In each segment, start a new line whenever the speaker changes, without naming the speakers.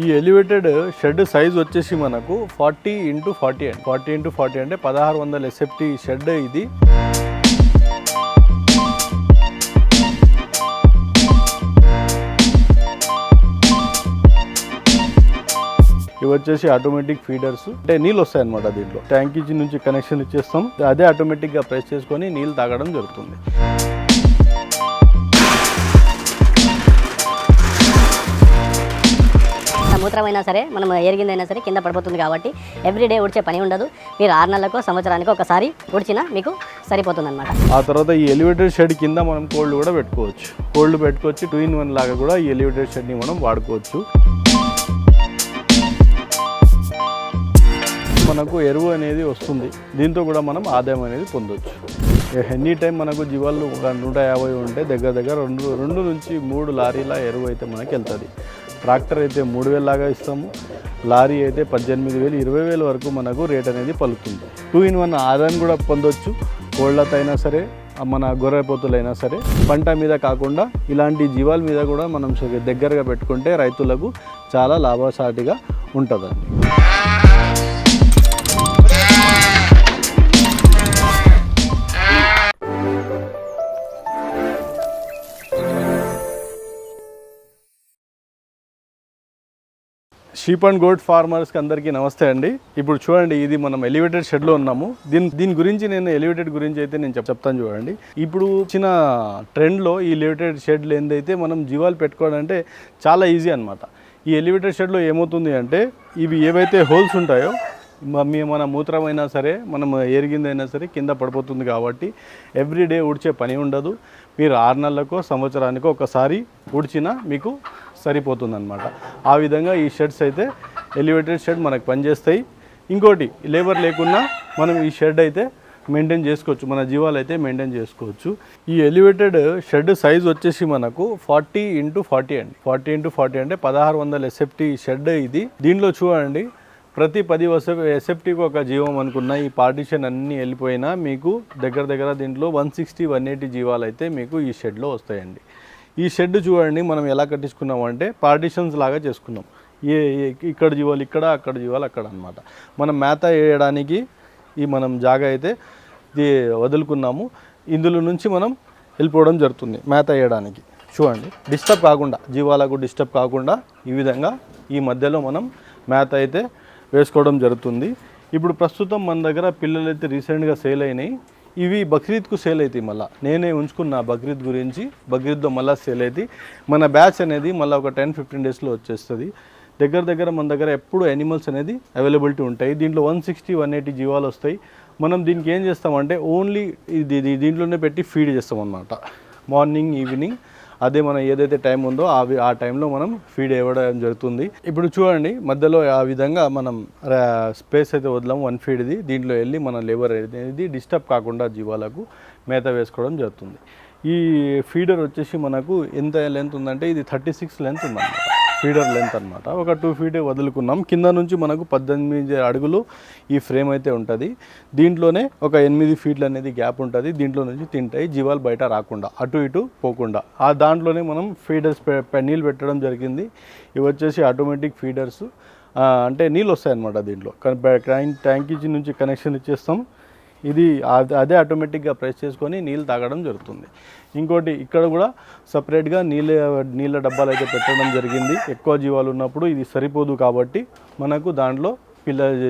ఈ elevated shed size వచ్చేసి మనకు 40x40 అండి. 40x40 అంటే 1600 SFT షెడ్ ఇది. ఇవి వచ్చేసి ఆటోమేటిక్ ఫీడర్స్, అంటే నీళ్ళు వస్తాయి అన్నమాట. దీంట్లో ట్యాంక్ నుంచి కనెక్షన్ ఇచ్చేస్తాం, అదే ఆటోమేటిక్గా ప్రెస్ చేసుకొని నీళ్ళు తాగడం జరుగుతుంది.
మూత్రమైనా సరే మనం ఎరిగిందైనా సరే కింద పడిపోతుంది కాబట్టి ఎవ్రీడే ఉడిచే పని ఉండదు. మీరు 6 నెలలకు సంవత్సరానికి ఒకసారి ఉడిచినా మీకు సరిపోతుంది అనమాట.
ఆ తర్వాత ఈ ఎలివేటెడ్ షెడ్ కింద మనం కోల్డ్ కూడా పెట్టుకోవచ్చు. కోల్డ్ పెట్టుకోవచ్చు, 2-in-1 లాగా కూడా ఈ ఎలివేటెడ్ షెడ్ని మనం వాడుకోవచ్చు. మనకు ఎరువు అనేది వస్తుంది, దీంతో కూడా మనం ఆదాయం అనేది పొందవచ్చు. ఎనీ టైం మనకు జీవాలు ఒక 150 ఉంటే దగ్గర 2 నుంచి 3 లారీల ఎరువు అయితే మనకి వెళ్తుంది. ట్రాక్టర్ అయితే 3000 లాగా ఇస్తాము, లారీ అయితే 18,000, 20,000 వరకు మనకు రేట్ అనేది పలుకుతుంది. 2-in-1 ఆదాయం కూడా పొందొచ్చు. కోళ్ళతో అయినా సరే, మన గొర్రెపోతులైనా సరే, పంట మీద కాకుండా ఇలాంటి జీవాల మీద కూడా మనం దగ్గరగా పెట్టుకుంటే రైతులకు చాలా లాభసాటిగా ఉంటుందండి. షీప్ అండ్ గోట్ ఫార్మర్స్కి అందరికీ నమస్తే అండి. ఇప్పుడు చూడండి, ఇది మనం ఎలివేటెడ్ షెడ్లో ఉన్నాము. దీని గురించి నేను ఎలివేటెడ్ గురించి అయితే నేను చెప్తాను చూడండి. ఇప్పుడు వచ్చిన ట్రెండ్లో ఈ ఎలివేటెడ్ షెడ్లు ఏందైతే మనం జీవాలు పెట్టుకోవడం అంటే చాలా ఈజీ అనమాట. ఈ ఎలివేటెడ్ షెడ్లో ఏమవుతుంది అంటే, ఇవి ఏవైతే హోల్స్ ఉంటాయో మన మూత్రమైనా సరే, మనం ఎరిగిందైనా సరే కింద పడిపోతుంది కాబట్టి ఎవ్రీడే ఉడిచే పని ఉండదు. మీరు 6 నెలలకో సంవత్సరానికో ఒకసారి ఉడిచినా మీకు సరిపోతుంది అనమాట. ఆ విధంగా ఈ షెడ్స్ అయితే ఎలివేటెడ్ షెడ్ మనకు పనిచేస్తాయి. ఇంకోటి, లేబర్ లేకున్నా మనం ఈ షెడ్ అయితే మెయింటైన్ చేసుకోవచ్చు, మన జీవాలు అయితే మెయింటైన్ చేసుకోవచ్చు. ఈ ఎలివేటెడ్ షెడ్ సైజ్ వచ్చేసి మనకు 40x40 అండి. 40x40 అంటే 1600 SFT షెడ్ ఇది. దీంట్లో చూడండి, ప్రతి 10 SFTకి ఒక జీవం అనుకున్న ఈ పార్టీషన్ అన్నీ వెళ్ళిపోయినా మీకు దగ్గర దీంట్లో 160-180 జీవాలు అయితే మీకు ఈ షెడ్లో వస్తాయండి. ఈ షెడ్ చూడండి మనం ఎలా కట్టించుకున్నామంటే పార్టీషన్స్ లాగా చేసుకున్నాం. ఇక్కడ జీవాలు ఇక్కడ, అక్కడ జీవాలు అక్కడ అనమాట. మనం మేత వేయడానికి ఈ మనం జాగా అయితే వదులుకున్నాము. ఇందులో నుంచి మనం వెళ్ళిపోవడం జరుగుతుంది మేత వేయడానికి. చూడండి, డిస్టర్బ్ కాకుండా, జీవాలకు డిస్టర్బ్ కాకుండా ఈ విధంగా ఈ మధ్యలో మనం మేత అయితే వేసుకోవడం జరుగుతుంది. ఇప్పుడు ప్రస్తుతం మన దగ్గర పిల్లలు అయితే రీసెంట్గా సేల్ అయినాయి. ఇవి బక్రీద్కు సేల్ అవుతాయి. మళ్ళీ నేనే ఉంచుకున్న బక్రీద్ గురించి, బక్రీద్లో మళ్ళీ సేల్ అవుతాయి. మన బ్యాచ్ అనేది మళ్ళీ ఒక 10-15 డేస్లో వచ్చేస్తుంది. దగ్గర మన దగ్గర ఎప్పుడు యానిమల్స్ అనేది అవైలబిలిటీ ఉంటాయి. దీంట్లో 160-180 జీవాలు వస్తాయి. మనం దీనికి ఏం చేస్తామంటే ఓన్లీ దీంట్లోనే పెట్టి ఫీడ్ చేస్తాం అన్నమాట. మార్నింగ్, ఈవినింగ్, అదే మనం ఏదైతే టైం ఉందో ఆ టైంలో మనం ఫీడ్ ఇవ్వడం జరుగుతుంది. ఇప్పుడు చూడండి, మధ్యలో ఆ విధంగా మనం స్పేస్ అయితే వదలము 1 ఫీడ్ది. దీంట్లో వెళ్ళి మన లేబర్ అనేది డిస్టర్బ్ కాకుండా జీవాలకు మేత వేసుకోవడం జరుగుతుంది. ఈ ఫీడర్ వచ్చేసి మనకు ఎంత లెంత్ ఉందంటే ఇది 36 లెంత్ ఉందన్నమాట. ఫీడర్ లెంత్ అనమాట. ఒక 2 ఫీట్ వదులుకున్నాం. కింద నుంచి మనకు 18 అడుగులు ఈ ఫ్రేమ్ అయితే ఉంటుంది. దీంట్లోనే ఒక 8 ఫీట్లు అనేది గ్యాప్ ఉంటుంది. దీంట్లో నుంచి తింటాయి జీవాలు బయట రాకుండా, అటు ఇటు పోకుండా. ఆ దాంట్లోనే మనం ఫీడర్స్ నీళ్ళు పెట్టడం జరిగింది. ఇవి వచ్చేసి ఆటోమేటిక్ ఫీడర్స్, అంటే నీళ్ళు వస్తాయన్నమాట. దీంట్లో ట్యాంక్ నుంచి కనెక్షన్ ఇచ్చేస్తాం. ఇది అదే ఆటోమేటిక్గా ప్రెస్ చేసుకొని నీళ్ళు తాగడం జరుగుతుంది. ఇంకోటి, ఇక్కడ కూడా సపరేట్గా నీళ్ళ డబ్బాలు అయితే పెట్టడం జరిగింది. ఎక్కువ జీవాలు ఉన్నప్పుడు ఇది సరిపోదు కాబట్టి మనకు దాంట్లో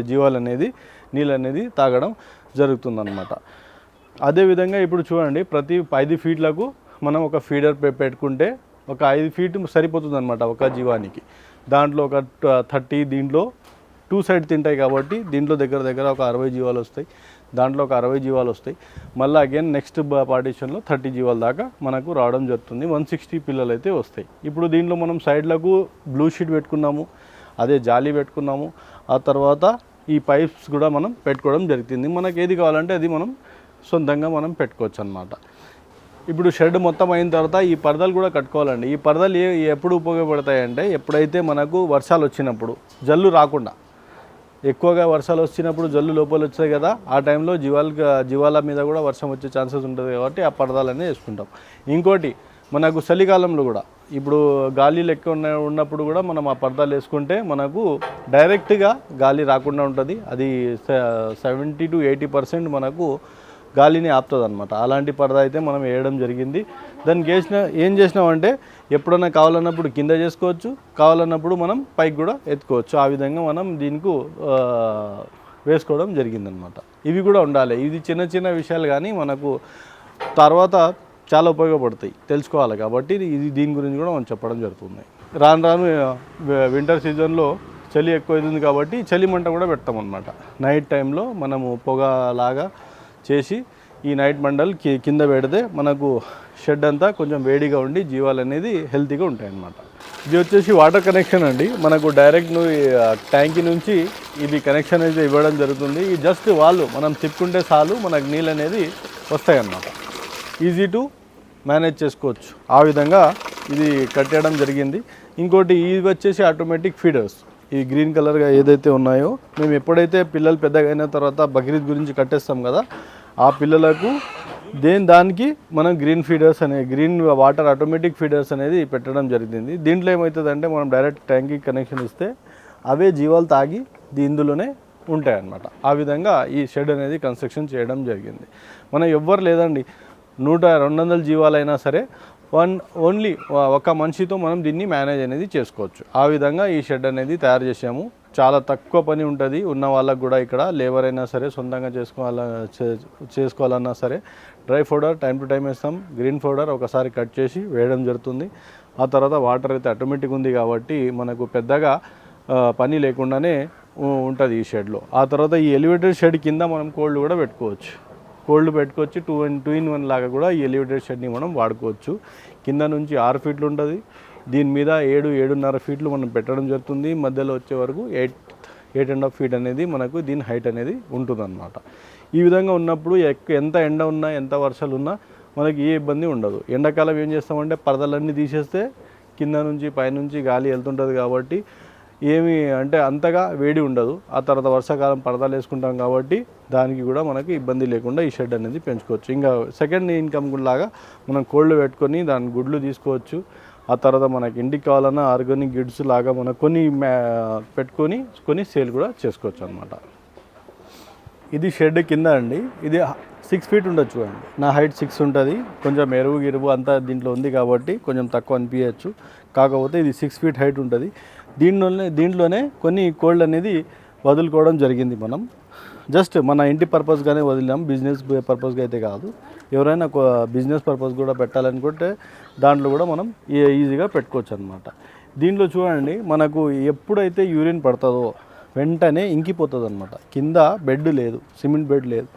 జీవాలు అనేది నీళ్ళు అనేది తాగడం జరుగుతుందన్నమాట. అదేవిధంగా ఇప్పుడు చూడండి, ప్రతి 5 ఫీట్లకు మనం ఒక ఫీడర్ పెట్టుకుంటే ఒక 5 ఫీట్ సరిపోతుంది అనమాట ఒక జీవానికి. దాంట్లో ఒక 30, దీంట్లో 2 సైడ్ తింటాయి కాబట్టి దీంట్లో దగ్గర ఒక 60 జీవాలు వస్తాయి. దాంట్లో ఒక 60 జీవాలు వస్తాయి. మళ్ళీ అగైన్ నెక్స్ట్ పార్టీషన్లో 30 జీవాల దాకా మనకు రావడం జరుగుతుంది. 160 పిల్లలు అయితే వస్తాయి. ఇప్పుడు దీంట్లో మనం సైడ్లకు బ్లూ షీట్ పెట్టుకున్నాము, అదే జాలీ పెట్టుకున్నాము. ఆ తర్వాత ఈ పైప్స్ కూడా మనం పెట్టుకోవడం జరుగుతుంది. మనకి ఏది కావాలంటే అది మనం సొంతంగా మనం పెట్టుకోవచ్చు అన్నమాట. ఇప్పుడు షెడ్ మొత్తం అయిన తర్వాత ఈ పరదలు కూడా కట్టుకోవాలండి. ఈ పరదలు ఎప్పుడు ఉపయోగపడతాయంటే, ఎప్పుడైతే మనకు వర్షాలు వచ్చినప్పుడు, జల్లు రాకుండా, ఎక్కువగా వర్షాలు వచ్చినప్పుడు జల్లు లోపల వచ్చాయి కదా, ఆ టైంలో జీవాల మీద కూడా వర్షం వచ్చే ఛాన్సెస్ ఉంటుంది కాబట్టి ఆ పరదాలనే వేసుకుంటాం. ఇంకోటి, మనకు చలికాలంలో కూడా ఇప్పుడు గాలి లెక్క ఉన్నప్పుడు కూడా మనం ఆ పరదాలు వేసుకుంటే మనకు డైరెక్ట్గా గాలి రాకుండా ఉంటుంది. అది 70 to 80% మనకు గాలిని ఆపుతుంది అనమాట. అలాంటి పరదా అయితే మనం వేయడం జరిగింది. దానికి ఏం చేసినామంటే ఎప్పుడైనా కావాలన్నప్పుడు కింద చేసుకోవచ్చు, కావాలన్నప్పుడు మనం పైకి కూడా ఎత్తుకోవచ్చు. ఆ విధంగా మనం దీనికి వేసుకోవడం జరిగిందనమాట. ఇవి కూడా ఉండాలి. ఇది చిన్న చిన్న విషయాలు కానీ మనకు తర్వాత చాలా ఉపయోగపడతాయి, తెలుసుకోవాలి. కాబట్టి దీని గురించి కూడా మనం చెప్పడం జరుగుతుంది. రాను రాను వింటర్ సీజన్లో చలి ఎక్కువ అవుతుంది కాబట్టి చలి మంట కూడా పెడతామన్నమాట. నైట్ టైంలో మనము పొగలాగా చేసి ఈ నైట్ మంటలు కింద పెడితే మనకు షెడ్ అంతా కొంచెం వేడిగా ఉండి జీవాలు అనేది హెల్తీగా ఉంటాయి అన్నమాట. ఇది వచ్చేసి వాటర్ కనెక్షన్ అండి. మనకు డైరెక్ట్ ట్యాంకీ నుంచి ఇది కనెక్షన్ అయితే ఇవ్వడం జరుగుతుంది. ఈ జస్ట్ వాళ్ళు మనం తిప్పుకుంటే చాలు మనకు నీళ్ళు అనేది వస్తాయి అన్నమాట. ఈజీ టు మేనేజ్ చేసుకోవచ్చు. ఆ విధంగా ఇది కట్టేయడం జరిగింది. ఇంకోటి ఇవి వచ్చేసి ఆటోమేటిక్ ఫీడర్స్. ఈ గ్రీన్ కలర్గా ఏదైతే ఉన్నాయో మేము ఎప్పుడైతే పిల్లలు పెద్దగా అయిన తర్వాత బక్రీద్ గురించి కట్టేస్తాం కదా, ఆ పిల్లలకు దానికి మనం green feeders green water automatic feeders అనేది పెట్టడం జరిగింది. దీంట్లో ఏమవుతుందంటే మనం డైరెక్ట్ ట్యాంక్కి కనెక్షన్ ఇస్తే అవే జీవాలు తాగి ఇందులోనే ఉంటాయి అన్నమాట. ఆ విధంగా ఈ షెడ్ అనేది కన్స్ట్రక్షన్ చేయడం జరిగింది. మనం ఎవ్వరు లేదండి, 100-200 జీవాలైనా సరే ఓన్లీ ఒక మనిషితో మనం దీన్ని మేనేజ్ అనేది చేసుకోవచ్చు. ఆ విధంగా ఈ షెడ్ అనేది తయారు చేసాము. చాలా తక్కువ పని ఉంటుంది ఉన్న వాళ్ళకు కూడా. ఇక్కడ లేబర్ అయినా సరే సొంతంగా చేసుకోవాలన్నా సరే dry powder time to time వేస్తాం. గ్రీన్ పౌడర్ ఒకసారి కట్ చేసి వేయడం జరుగుతుంది. ఆ తర్వాత వాటర్ అయితే ఆటోమేటిక్ ఉంది కాబట్టి మనకు పెద్దగా పని లేకుండానే ఉంటుంది ఈ షెడ్లో. ఆ తర్వాత ఈ ఎలివేటెడ్ షెడ్ కింద మనం కోల్డ్ కూడా పెట్టుకోవచ్చు. కోల్డ్ పెట్టుకోవచ్చు. 2-in-1 లాగా కూడా ఈ ఎలివేటెడ్ షెడ్ని మనం వాడుకోవచ్చు. కింద నుంచి 6 ఫీట్లు ఉంటుంది. దీని మీద 7-7.5 ఫీట్లు మనం పెట్టడం జరుగుతుంది. మధ్యలో వచ్చే వరకు 8.5 ఫీట్ అనేది మనకు దీని హైట్ అనేది ఉంటుందన్నమాట. ఈ విధంగా ఉన్నప్పుడు ఎంత ఎండ ఉన్నా ఎంత వర్షాలు ఉన్నా మనకి ఏ ఇబ్బంది ఉండదు. ఎండాకాలం ఏం చేస్తామంటే పరదలన్నీ తీసేస్తే కింద నుంచి పైనుంచి గాలి వెళ్తుంటుంది కాబట్టి ఏమి అంటే అంతగా వేడి ఉండదు. ఆ తర్వాత వర్షాకాలం పరదాలు వేసుకుంటాం కాబట్టి దానికి కూడా మనకి ఇబ్బంది లేకుండా ఈ షెడ్ అనేది పెంచుకోవచ్చు. ఇంకా సెకండ్ ఇన్కమ్ లాగా మనం కోళ్ళు పెట్టుకొని దాని గుడ్లు తీసుకోవచ్చు. ఆ తర్వాత మనకి ఇంటికి కావాలన్నా ఆర్గానిక్ గిడ్స్ లాగా మనం పెట్టుకొని సేల్ కూడా చేసుకోవచ్చు అన్నమాట. ఇది షెడ్ కింద అండి. ఇది 6 ఫీట్ ఉండొచ్చు చూడండి. నా హైట్ 6 ఉంటుంది. కొంచెం ఎరువు అంతా దీంట్లో ఉంది కాబట్టి కొంచెం తక్కువ అనిపించచ్చు. కాకపోతే ఇది 6 ఫీట్ హైట్ ఉంటుంది. దీంట్లోనే కొన్ని కోళ్ళు అనేది వదులుకోవడం జరిగింది. మనం జస్ట్ మన ఇంటి పర్పస్గానే వదిలాం, బిజినెస్ పర్పస్గా అయితే కాదు. ఎవరైనా బిజినెస్ పర్పస్ కూడా పెట్టాలనుకుంటే దాంట్లో కూడా మనం ఈజీగా పెట్టుకోవచ్చు అనమాట. దీంట్లో చూడండి మనకు ఎప్పుడైతే యూరిన్ పడుతుందో వెంటనే ఇంకిపోతుంది అనమాట. కింద బెడ్ లేదు, సిమెంట్ బెడ్ లేదు,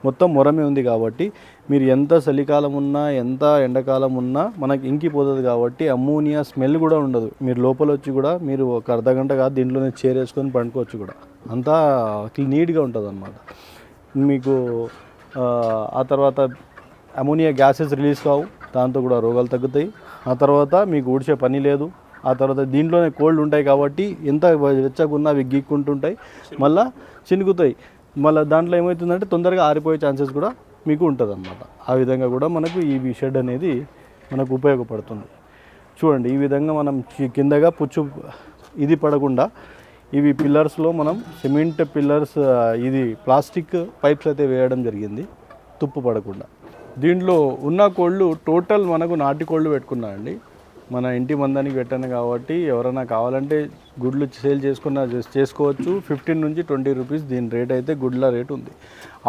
మొత్తం మొరమే ఉంది కాబట్టి మీరు ఎంత చలికాలం ఉన్నా ఎంత ఎండాకాలం ఉన్నా మనకి ఇంకిపోతుంది కాబట్టి అమ్మోనియా స్మెల్ కూడా ఉండదు. మీరు లోపల వచ్చి కూడా మీరు ఒక అర్ధగంట కాదు దీంట్లోనే చైర్ వేసుకొని పండుకోవచ్చు కూడా. అంతా నీట్గా ఉంటుంది అన్నమాట. మీకు ఆ తర్వాత అమోనియా గ్యాసెస్ రిలీజ్ కావు, దాంతో కూడా రోగాలు తగ్గుతాయి. ఆ తర్వాత మీకు ఊడ్చే పని లేదు. ఆ తర్వాత దీంట్లోనే కోల్డ్ ఉంటాయి కాబట్టి ఎంత వెచ్చగున్నా అవి గీక్కుంటుంటాయి, మళ్ళీ చినుకుతాయి. మళ్ళీ దాంట్లో ఏమవుతుందంటే తొందరగా ఆరిపోయే ఛాన్సెస్ కూడా మీకు ఉంటుంది అన్నమాట. ఆ విధంగా కూడా మనకు ఈ షెడ్ అనేది మనకు ఉపయోగపడుతుంది. చూడండి ఈ విధంగా మనం కిందగా పుచ్చు ఇది పడకుండా ఇవి పిల్లర్స్లో మనం సిమెంట్ పిల్లర్స్ ఇది ప్లాస్టిక్ పైప్స్ అయితే వేయడం జరిగింది తుప్పు పడకుండా. దీంట్లో ఉన్న కోళ్ళు టోటల్ మనకు నాటి కోళ్ళు పెట్టుకున్నా అండి. మన ఇంటి మందానికి పెట్టాను కాబట్టి ఎవరైనా కావాలంటే గుడ్లు సేల్ చేసుకోవచ్చు. 15 నుంచి 20 రూపీస్ దీని రేట్ అయితే గుడ్ల రేట్ ఉంది.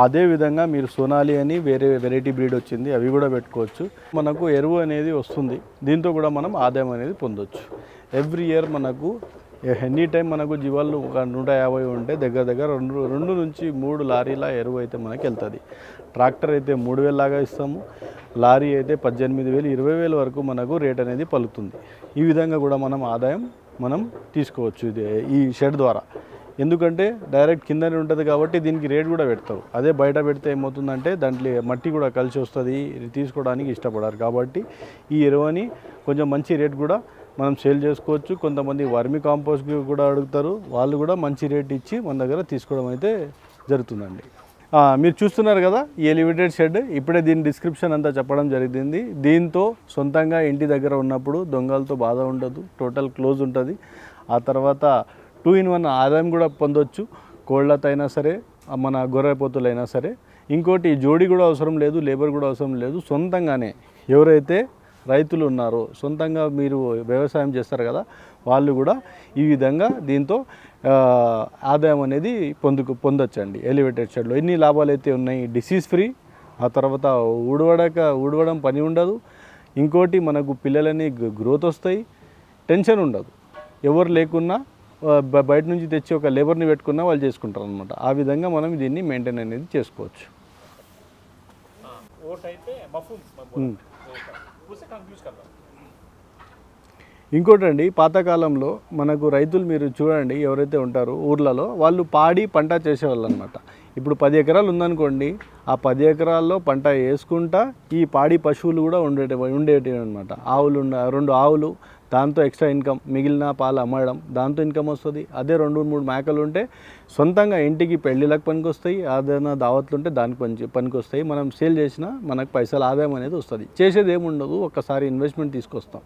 అదేవిధంగా మీరు సోనాలి అని వేరే వెరైటీ బ్రీడ్ వచ్చింది, అవి కూడా పెట్టుకోవచ్చు. మనకు ఎరువు అనేది వస్తుంది, దీంతో కూడా మనం ఆదాయం అనేది పొందొచ్చు. ఎవ్రీ ఇయర్ మనకు ఎనీ టైం మనకు జీవాలు ఒక 150 ఉంటే దగ్గర 2 నుంచి 3 లారీల ఎరువు అయితే మనకి వెళ్తుంది. ట్రాక్టర్ అయితే 3,000 లాగా ఇస్తాము, లారీ అయితే 18,000, 20,000 వరకు మనకు రేట్ అనేది పలుకుతుంది. ఈ విధంగా కూడా మనం ఆదాయం తీసుకోవచ్చు ఈ షెడ్ ద్వారా. ఎందుకంటే డైరెక్ట్ కిందనే ఉంటుంది కాబట్టి దీనికి రేట్ కూడా పెడతారు. అదే బయట పెడితే ఏమవుతుందంటే దాంట్లో మట్టి కూడా కలిసి వస్తుంది, తీసుకోవడానికి ఇష్టపడారు. కాబట్టి ఈ ఎరువుని కొంచెం మంచి రేట్ కూడా మనం సేల్ చేసుకోవచ్చు. కొంతమంది వర్మి కాంపోస్ట్ కూడా అడుగుతారు, వాళ్ళు కూడా మంచి రేట్ ఇచ్చి మన దగ్గర తీసుకోవడం అయితే జరుగుతుందండి. మీరు చూస్తున్నారు కదా ఈ ఎలివేటెడ్ షెడ్, ఇప్పుడే దీని డిస్క్రిప్షన్ అంతా చెప్పడం జరిగింది. దీంతో సొంతంగా ఇంటి దగ్గర ఉన్నప్పుడు దొంగలతో బాధ ఉండదు, టోటల్ క్లోజ్ ఉంటుంది. ఆ తర్వాత 2-in-1 ఆదాయం కూడా పొందొచ్చు, కోళ్ళతో అయినా సరే మన గొర్రెపోతులైనా సరే. ఇంకోటి జోడి కూడా అవసరం లేదు, లేబర్ కూడా అవసరం లేదు. సొంతంగానే ఎవరైతే రైతులు ఉన్నారో, సొంతంగా మీరు వ్యవసాయం చేస్తారు కదా, వాళ్ళు కూడా ఈ విధంగా దీంతో ఆదాయం అనేది పొందొచ్చండి ఎలివేటెడ్ షెడ్లో. ఎన్ని లాభాలు అయితే ఉన్నాయి, డిసీజ్ ఫ్రీ, ఆ తర్వాత ఊడవడం పని ఉండదు. ఇంకోటి మనకు పిల్లలని గ్రోత్ వస్తాయి, టెన్షన్ ఉండదు. ఎవరు లేకున్నా బయట నుంచి తెచ్చి ఒక లేబర్ని పెట్టుకున్నా వాళ్ళు చేసుకుంటారు అనమాట. ఆ విధంగా మనం దీన్ని మెయింటైన్ అనేది చేసుకోవచ్చు. ఇంకోటండి, పాతకాలంలో మనకు రైతులు మీరు చూడండి ఎవరైతే ఉంటారో ఊర్లలో, వాళ్ళు పాడి పంట చేసేవాళ్ళు అనమాట. ఇప్పుడు 10 ఎకరాలు ఉందనుకోండి, ఆ 10 ఎకరాల్లో పంట వేసుకుంటా ఈ పాడి పశువులు కూడా ఉండేటివి అనమాట. 2 ఆవులు, దాంతో ఎక్స్ట్రా ఇన్కమ్, మిగిలిన పాలు అమ్మడం, దాంతో ఇన్కమ్ వస్తుంది. అదే 2-3 మేకలు ఉంటే సొంతంగా ఇంటికి పెళ్ళిళ్ళకి పనికొస్తాయి, ఏదైనా దావత్లు ఉంటే దానికి పనికొస్తాయి. మనం సేల్ చేసినా మనకు పైసలు ఆదాయం అనేది వస్తుంది. చేసేది ఏముండదు, ఒక్కసారి ఇన్వెస్ట్మెంట్ తీసుకొస్తాం.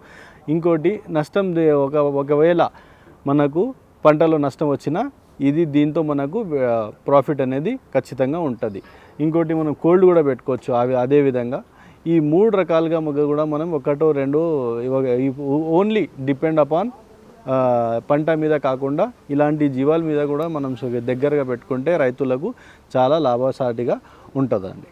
ఇంకోటి నష్టం, ఒకవేళ మనకు పంటలో నష్టం వచ్చినా దీంతో మనకు ప్రాఫిట్ అనేది ఖచ్చితంగా ఉంటుంది. ఇంకోటి మనం కోల్డ్ కూడా పెట్టుకోవచ్చు. అదే విధంగా ఈ 3 రకాలుగా కూడా మనం 1-2 ఓన్లీ డిపెండ్ అపాన్ పంట మీద కాకుండా ఇలాంటి జీవాల మీద కూడా మనం దగ్గరగా పెట్టుకుంటే రైతులకు చాలా లాభసాటిగా ఉంటుందండి.